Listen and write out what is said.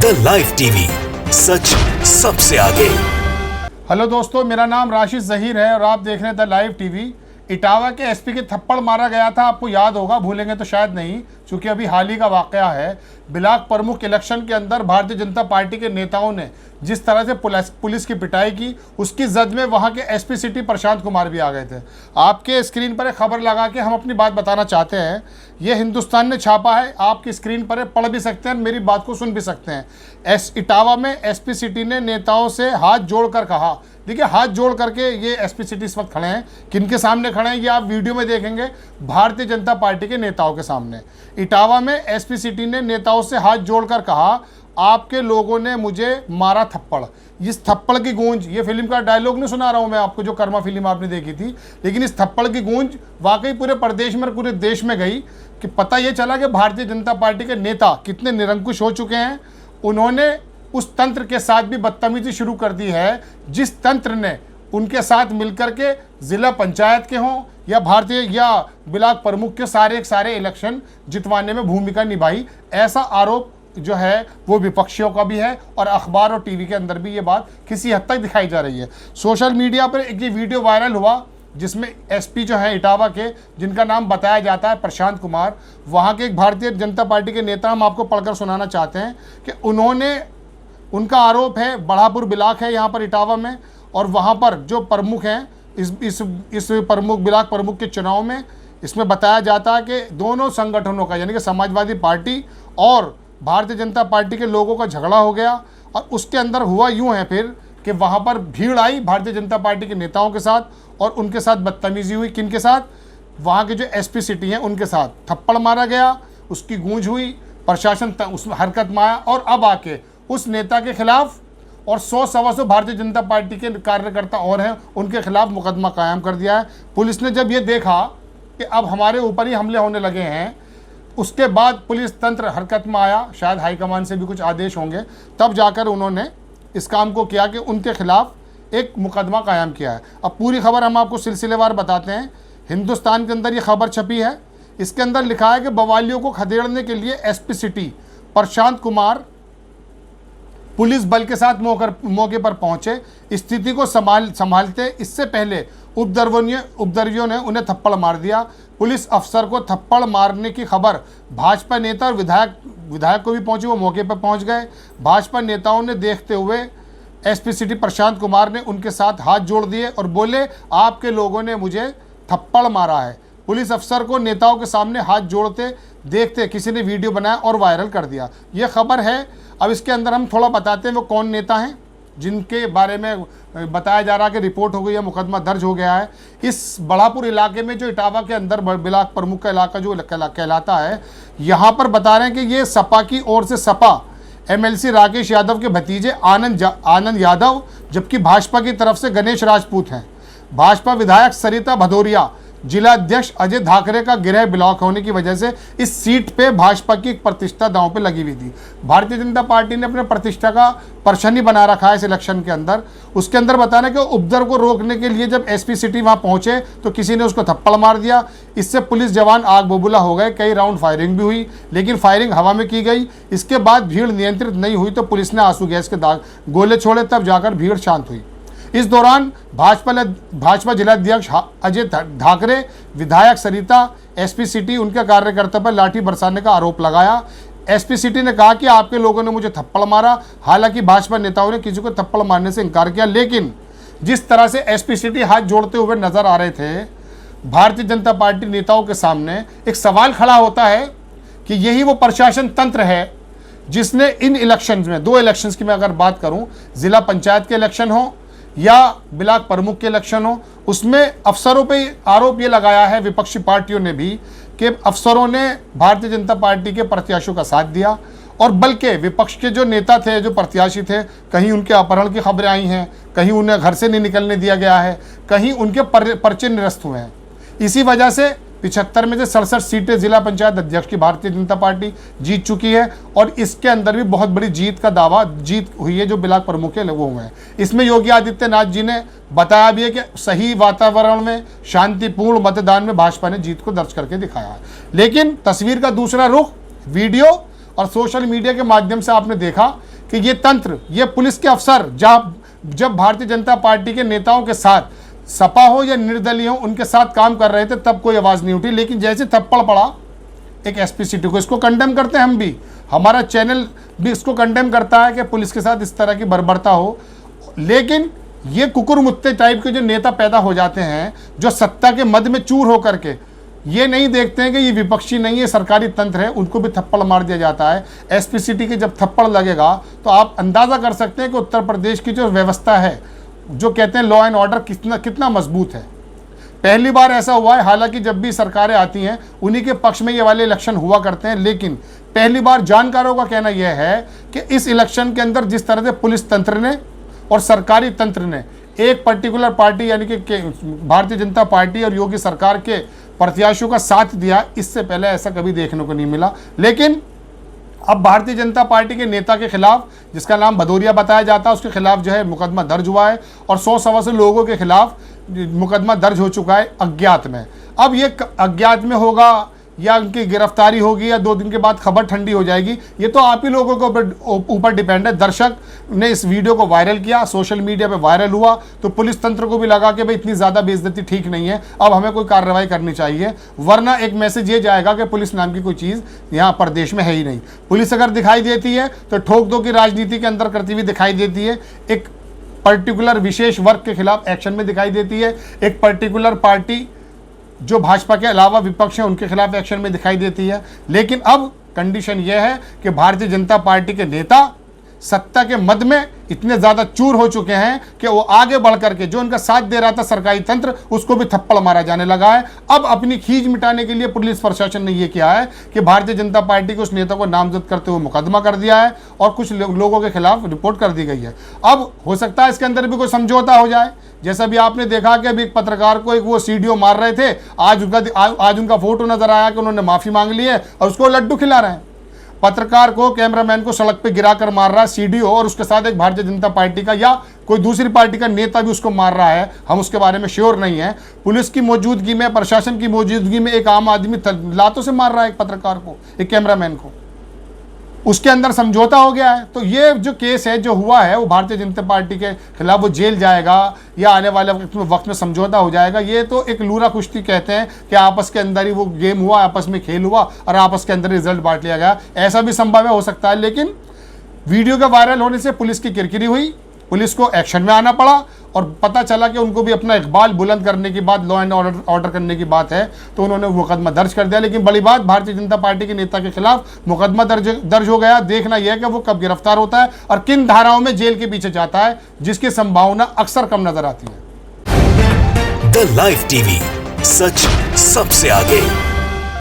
The live TV, सच सबसे आगे। Hello दोस्तों, मेरा नाम राशिद जहीर है और आप देख रहे हैं द लाइव टीवी। इटावा के एसपी के थप्पड़ मारा गया था, आपको याद होगा, भूलेंगे तो शायद नहीं, क्योंकि अभी हाल ही का वाकया है। ब्लॉक प्रमुख इलेक्शन के अंदर भारतीय जनता पार्टी के नेताओं ने जिस तरह से पुलिस की पिटाई की, उसकी जद में वहां के एसपी सिटी प्रशांत कुमार भी आ गए थे। आपके स्क्रीन पर एक खबर लगा के हम अपनी बात बताना चाहते हैं। ये हिंदुस्तान ने छापा है, आपकी स्क्रीन पर पढ़ भी सकते हैं, मेरी बात को सुन भी सकते हैं। इटावा में एसपी सिटी ने नेताओं से हाथ जोड़कर कहा, देखिए हाथ जोड़ करके ये एसपी सिटी इस वक्त खड़े हैं, किनके सामने खड़े हैं ये आप वीडियो में देखेंगे, भारतीय जनता पार्टी के नेताओं के सामने। इटावा में एसपी सिटी ने नेताओं से हाथ जोड़कर कहा, आपके लोगों ने मुझे मारा थप्पड़। इस थप्पड़ की गूंज, ये फिल्म का डायलॉग नहीं सुना रहा हूं मैं आपको, जो कर्मा फिल्म आपने देखी थी, लेकिन इस थप्पड़ की गूंज वाकई पूरे प्रदेश में, पूरे देश में गई कि पता ये चला कि भारतीय जनता पार्टी के नेता कितने निरंकुश हो चुके हैं। उन्होंने उस तंत्र के साथ भी बदतमीजी शुरू कर दी है जिस तंत्र ने उनके साथ मिलकर के जिला पंचायत के हों या भारतीय या ब्लॉक प्रमुख के सारे इलेक्शन जितवाने में भूमिका निभाई। ऐसा आरोप जो है वो विपक्षियों का भी है और अखबार और टीवी के अंदर भी ये बात किसी हद तक दिखाई जा रही है। सोशल मीडिया पर एक ये वीडियो वायरल हुआ जिसमें एसपी जो है इटावा के, जिनका नाम बताया जाता है प्रशांत कुमार, वहाँ के एक भारतीय जनता पार्टी के नेता, हम आपको पढ़कर सुनाना चाहते हैं कि उनका आरोप है, बढ़ापुर ब्लॉक है यहाँ पर इटावा में, और वहाँ पर जो प्रमुख हैं इस प्रमुख ब्लॉक प्रमुख के चुनाव में, इसमें बताया जाता है कि दोनों संगठनों का, यानी कि समाजवादी पार्टी और भारतीय जनता पार्टी के लोगों का झगड़ा हो गया। और उसके अंदर हुआ यूँ है फिर कि वहाँ पर भीड़ आई भारतीय जनता पार्टी के नेताओं के साथ और उनके साथ बदतमीजी हुई। किन के साथ? वहाँ के जो एसपी सिटी हैं उनके साथ थप्पड़ मारा गया, उसकी गूंज हुई, प्रशासन उसमें हरकत में आया और अब आके उस नेता के खिलाफ और 100-125 भारतीय जनता पार्टी के कार्यकर्ता और हैं, उनके खिलाफ मुकदमा कायम कर दिया है। पुलिस ने जब ये देखा कि अब हमारे ऊपर ही हमले होने लगे हैं, उसके बाद पुलिस तंत्र हरकत में आया, शायद हाईकमान से भी कुछ आदेश होंगे, तब जाकर उन्होंने इस काम को किया कि उनके खिलाफ एक मुकदमा कायम किया है। अब पूरी खबर हम आपको सिलसिलेवार बताते हैं। हिंदुस्तान के अंदर ये खबर छपी है, इसके अंदर लिखा है कि बवालियों को खदेड़ने के लिए SP city Prashant Kumar police बल के साथ मौके पर पहुंचे। स्थिति को संभालते इससे पहले उपद्रवियों ने उन्हें थप्पड़ मार दिया। पुलिस अफसर को थप्पड़ मारने की खबर भाजपा नेता और विधायक को भी पहुंची, वो मौके पर पहुंच गए। भाजपा नेताओं ने देखते हुए एसपी सिटी प्रशांत कुमार ने उनके साथ हाथ जोड़ दिए और बोले, आपके लोगों ने मुझे थप्पड़ मारा है। पुलिस अफसर को नेताओं के सामने हाथ जोड़ते देखते किसी ने वीडियो बनाया और वायरल कर दिया। ये खबर है। अब इसके अंदर हम थोड़ा बताते हैं वो कौन नेता हैं जिनके बारे में बताया जा रहा है कि रिपोर्ट हो गई है, मुकदमा दर्ज हो गया है। इस बढ़ापुर इलाके में, जो इटावा के अंदर ब्लॉक प्रमुख का इलाका जो कहलाता है, यहाँ पर बता रहे हैं कि ये सपा की ओर से सपा एमएलसी राकेश यादव के भतीजे आनंद यादव, जबकि भाजपा की तरफ से गणेश राजपूत हैं। भाजपा विधायक सरिता भदौरिया, जिला अध्यक्ष अजय धाकरे का गृह ब्लॉक होने की वजह से इस सीट पे भाजपा की एक प्रतिष्ठा दांव पे लगी हुई थी। भारतीय जनता पार्टी ने अपने प्रतिष्ठा का परछनी बना रखा है इस इलेक्शन के अंदर। उसके अंदर बताना कि उपद्रव को रोकने के लिए जब एसपी सिटी वहां पहुंचे तो किसी ने उसको थप्पड़ मार दिया। इससे पुलिस जवान आग बबूला हो गए, कई राउंड फायरिंग भी हुई, लेकिन फायरिंग हवा में की गई। इसके बाद भीड़ नियंत्रित नहीं हुई तो पुलिस ने आंसू गैस के गोले छोड़े, तब जाकर भीड़ शांत हुई। इस दौरान भाजपा जिलाध्यक्ष अजय धाकरे, विधायक सरिता, एसपी सिटी, उनके कार्यकर्ता पर लाठी बरसाने का आरोप लगाया। एसपी सिटी ने कहा कि आपके लोगों ने मुझे थप्पड़ मारा। हालांकि भाजपा नेताओं ने किसी को थप्पड़ मारने से इनकार किया, लेकिन जिस तरह से एसपी सिटी हाथ जोड़ते हुए नजर आ रहे थे, भारतीय जनता पार्टी नेताओं के सामने एक सवाल खड़ा होता है कि यही वो प्रशासन तंत्र है जिसने इन इलेक्शंस में, 2 इलेक्शंस की मैं अगर बात करूं, जिला पंचायत के इलेक्शन हो या ब्लॉक प्रमुख के इलेक्शन हो, उसमें अफसरों पे आरोप ये लगाया है विपक्षी पार्टियों ने भी कि अफसरों ने भारतीय जनता पार्टी के प्रत्याशियों का साथ दिया, और बल्कि विपक्ष के जो नेता थे, जो प्रत्याशी थे, कहीं उनके अपहरण की खबरें आई हैं, कहीं उन्हें घर से नहीं निकलने दिया गया है, कहीं उनके पर्चे निरस्त हुए हैं। इसी वजह से 75 में से 67 सीटें जिला पंचायत अध्यक्ष की भारतीय जनता पार्टी जीत चुकी है, और इसके अंदर भी बहुत बड़ी जीत हुई है जो ब्लॉक प्रमुख है वो हुए हैं। इसमें योगी आदित्यनाथ जी ने बताया भी है कि सही वातावरण में शांतिपूर्ण मतदान में भाजपा ने जीत को दर्ज करके दिखाया है। लेकिन तस्वीर का दूसरा रुख वीडियो और सोशल मीडिया के माध्यम से आपने देखा कि ये तंत्र, ये पुलिस के अफसर जब भारतीय जनता पार्टी के नेताओं के साथ सपा हो या निर्दलीय हो उनके साथ काम कर रहे थे तब कोई आवाज़ नहीं उठी, लेकिन जैसे थप्पड़ पड़ा एक एसपी सिटी को, इसको कंडेम करते हैं हम भी, हमारा चैनल भी इसको कंडेम करता है कि पुलिस के साथ इस तरह की बर्बरता हो। लेकिन ये कुकुरमुत्ते टाइप के जो नेता पैदा हो जाते हैं, जो सत्ता के मद में चूर होकर के ये नहीं देखते हैं कि ये विपक्षी नहीं है, सरकारी तंत्र है, उनको भी थप्पड़ मार दिया जाता है। एसपी सिटी के जब थप्पड़ लगेगा तो आप अंदाज़ा कर सकते हैं कि उत्तर प्रदेश की जो व्यवस्था है, जो कहते हैं लॉ एंड ऑर्डर, कितना मजबूत है। पहली बार ऐसा हुआ है, हालांकि जब भी सरकारें आती हैं उन्हीं के पक्ष में ये वाले इलेक्शन हुआ करते हैं, लेकिन पहली बार जानकारों का कहना यह है कि इस इलेक्शन के अंदर जिस तरह से पुलिस तंत्र ने और सरकारी तंत्र ने एक पर्टिकुलर पार्टी यानी कि भारतीय जनता पार्टी और योगी सरकार के प्रत्याशियों का साथ दिया, इससे पहले ऐसा कभी देखने को नहीं मिला। लेकिन अब भारतीय जनता पार्टी के नेता के खिलाफ, जिसका नाम भदौरिया बताया जाता है, उसके खिलाफ जो है मुकदमा दर्ज हुआ है और 100-125 लोगों के खिलाफ मुकदमा दर्ज हो चुका है अज्ञात में। अब ये अज्ञात में होगा या उनकी गिरफ्तारी होगी या 2 दिन के बाद खबर ठंडी हो जाएगी, ये तो आप ही लोगों के ऊपर डिपेंड है। दर्शक ने इस वीडियो को वायरल किया, सोशल मीडिया पे वायरल हुआ, तो पुलिस तंत्र को भी लगा कि भाई इतनी ज़्यादा बेइज्जती ठीक नहीं है, अब हमें कोई कार्रवाई करनी चाहिए, वरना एक मैसेज ये जाएगा कि पुलिस नाम की कोई चीज़ यहाँ प्रदेश में है ही नहीं। पुलिस अगर दिखाई देती है तो ठोक दो की राजनीति के अंदर करती हुई दिखाई देती है, एक पर्टिकुलर विशेष वर्ग के खिलाफ एक्शन में दिखाई देती है, एक पर्टिकुलर पार्टी जो भाजपा के अलावा विपक्ष है उनके खिलाफ एक्शन में दिखाई देती है। लेकिन अब कंडीशन यह है कि भारतीय जनता पार्टी के नेता सत्ता के मद में इतने ज़्यादा चूर हो चुके हैं कि वो आगे बढ़ करके जो उनका साथ दे रहा था सरकारी तंत्र, उसको भी थप्पड़ मारा जाने लगा है। अब अपनी खींच मिटाने के लिए पुलिस प्रशासन ने ये किया है कि भारतीय जनता पार्टी के उस नेता को नामजद करते हुए मुकदमा कर दिया है और कुछ लोगों के खिलाफ रिपोर्ट कर दी गई है। अब हो सकता है इसके अंदर भी कोई समझौता हो जाए, जैसा भी आपने देखा कि अभी एक पत्रकार को एक वो सीडीओ मार रहे थे, आज उनका फोटो नजर आया कि उन्होंने माफ़ी मांग ली है और उसको लड्डू खिला रहे हैं। पत्रकार को, कैमरामैन को सड़क पे गिराकर मार रहा है सीडीओ, और उसके साथ एक भारतीय जनता पार्टी का या कोई दूसरी पार्टी का नेता भी उसको मार रहा है। हम उसके बारे में श्योर नहीं है। पुलिस की मौजूदगी में, प्रशासन की मौजूदगी में एक आम आदमी लातों से मार रहा है एक पत्रकार को, एक कैमरामैन को, उसके अंदर समझौता हो गया है। तो ये जो केस है, जो हुआ है, वो भारतीय जनता पार्टी के खिलाफ वो जेल जाएगा या आने वाले वक्त में समझौता हो जाएगा। ये तो एक लूरा कुश्ती कहते हैं कि आपस के अंदर ही वो गेम हुआ, आपस में खेल हुआ और आपस के अंदर रिजल्ट बांट लिया गया, ऐसा भी संभव हो सकता है। लेकिन वीडियो के वायरल होने से पुलिस की किरकिरी हुई, पुलिस को एक्शन में आना पड़ा और पता चला कि उनको भी अपना इकबाल बुलंद करने की बात, लॉ एंड ऑर्डर करने की बात है, तो उन्होंने मुकदमा दर्ज कर दिया। लेकिन बड़ी बात, भारतीय जनता पार्टी के नेता के खिलाफ मुकदमा दर्ज हो गया। देखना यह है कि वो कब गिरफ्तार होता है और किन धाराओं में जेल के पीछे जाता है, जिसकी संभावना अक्सर कम नजर आती है। द लाइव टीवी, सच सबसे आगे।